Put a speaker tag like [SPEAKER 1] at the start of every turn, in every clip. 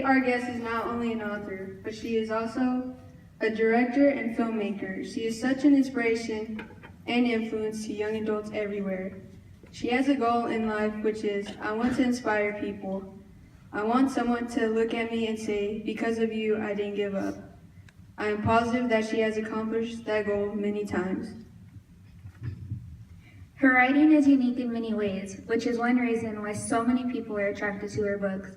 [SPEAKER 1] our guest is not only an author, but she is also a director and filmmaker. She is such an inspiration and influence to young adults everywhere. She has a goal in life, which is, I want to inspire people. I want someone to look at me and say, because of you, I didn't give up. I am positive that she has accomplished that goal many times.
[SPEAKER 2] Her writing is unique in many ways, which is one reason why so many people are attracted to her books.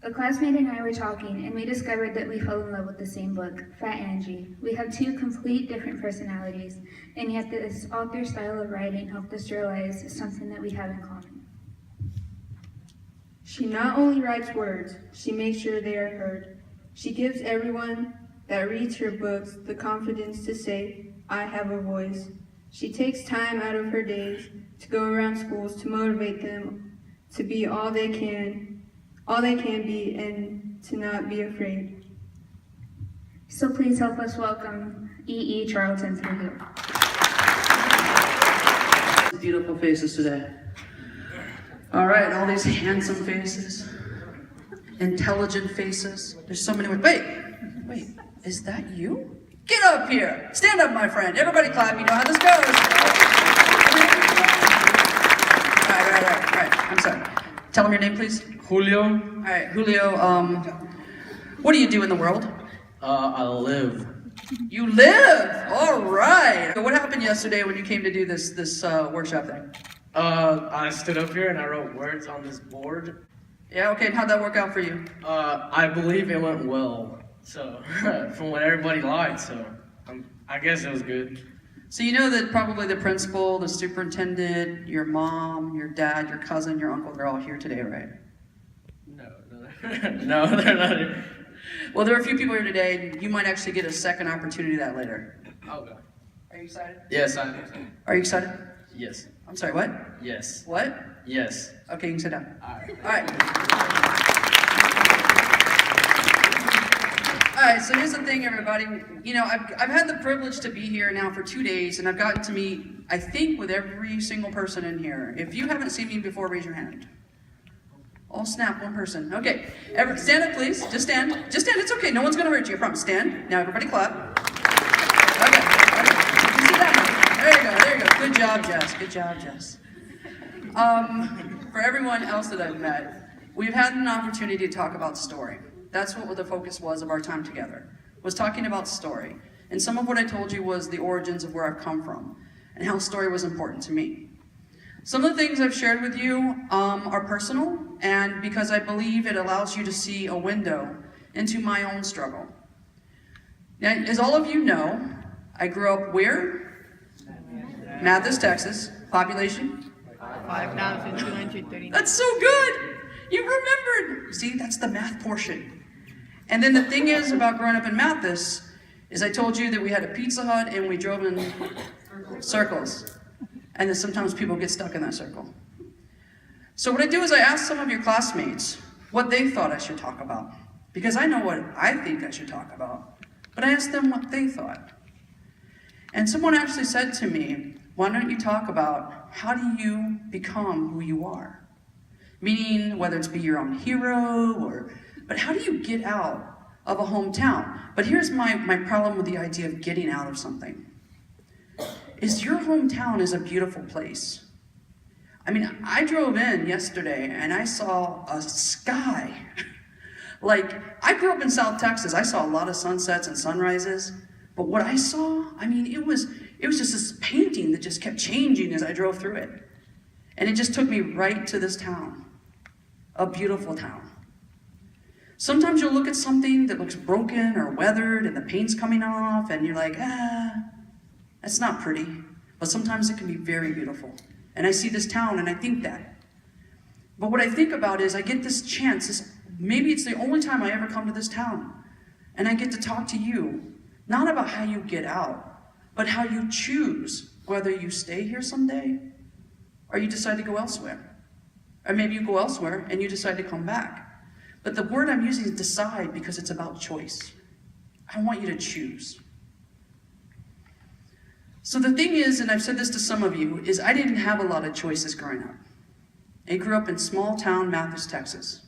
[SPEAKER 2] A classmate and I were talking, and we discovered that we fell in love with the same book, Fat Angie. We have two complete different personalities, and yet this author's style of writing helped us realize something that we have in common.
[SPEAKER 1] She not only writes words, she makes sure they are heard. She gives everyone that reads her books the confidence to say, I have a voice. She takes time out of her days to go around schools to motivate them to be all they can be, and to not be afraid.
[SPEAKER 2] So please help us welcome E.E. Charlton Trujellio.
[SPEAKER 3] Beautiful faces today. All right, all these handsome faces, intelligent faces. There's so many. Wait, is that you? Get up here. Stand up, my friend. Everybody clap. You know how this goes. All right. I'm sorry. Tell them your name, please.
[SPEAKER 4] Julio.
[SPEAKER 3] All right, Julio. What do you do in the world?
[SPEAKER 4] I live.
[SPEAKER 3] You live. All right. So what happened yesterday when you came to do this workshop thing?
[SPEAKER 4] I stood up here and I wrote words on this board.
[SPEAKER 3] Yeah. Okay. And how'd that work out for you?
[SPEAKER 4] I believe it went well. So, from what everybody liked, so I guess it was good.
[SPEAKER 3] So you know that probably the principal, the superintendent, your mom, your dad, your cousin, your uncle, they're all here today, right?
[SPEAKER 4] No, no, they're not here.
[SPEAKER 3] Well, there are a few people here today. You might actually get a second opportunity to that later.
[SPEAKER 4] Okay.
[SPEAKER 3] Are you excited?
[SPEAKER 4] Yes, I am.
[SPEAKER 3] Are you excited?
[SPEAKER 4] Yes.
[SPEAKER 3] I'm sorry, what?
[SPEAKER 4] Yes.
[SPEAKER 3] What?
[SPEAKER 4] Yes.
[SPEAKER 3] Okay, you can sit down.
[SPEAKER 4] All right.
[SPEAKER 3] All right. All right, so here's the thing, everybody. You know, I've had the privilege to be here now for 2 days, and I've gotten to meet, I think, with every single person in here. If you haven't seen me before, raise your hand. Oh, snap, one person. Okay, stand up, please. Just stand. Just stand. It's okay. No one's going to hurt you. I promise. Stand. Now, everybody clap. Okay. You can sit down now. There you go. Good job, Jess. Good job, Jess. For everyone else that I've met, we've had an opportunity to talk about story. That's what the focus was of our time together, was talking about story. And some of what I told you was the origins of where I've come from and how story was important to me. Some of the things I've shared with you are personal, and because I believe it allows you to see a window into my own struggle. Now, as all of you know, I grew up where? Mathis, Texas. Population?
[SPEAKER 5] 5,239.
[SPEAKER 3] That's so good! You remembered! See, that's the math portion. And then the thing is about growing up in Mathis is I told you that we had a Pizza Hut and we drove in circles. And then sometimes people get stuck in that circle. So what I do is I ask some of your classmates what they thought I should talk about. Because I know what I think I should talk about. But I asked them what they thought. And someone actually said to me, why don't you talk about how do you become who you are? Meaning, whether it's be your own hero, but how do you get out of a hometown? But here's my problem with the idea of getting out of something. Is your hometown is a beautiful place. I mean, I drove in yesterday and I saw a sky. Like, I grew up in South Texas. I saw a lot of sunsets and sunrises. But what I saw, I mean, it was just this painting that just kept changing as I drove through it. And it just took me right to this town. A beautiful town. Sometimes you'll look at something that looks broken or weathered and the paint's coming off and you're like, that's not pretty. But sometimes it can be very beautiful. And I see this town and I think that. But what I think about is I get this chance, maybe it's the only time I ever come to this town. And I get to talk to you, not about how you get out, but how you choose whether you stay here someday or you decide to go elsewhere. Or maybe you go elsewhere and you decide to come back. But the word I'm using is decide because it's about choice. I want you to choose. So the thing is, and I've said this to some of you, is I didn't have a lot of choices growing up. I grew up in small town Mathis, Texas.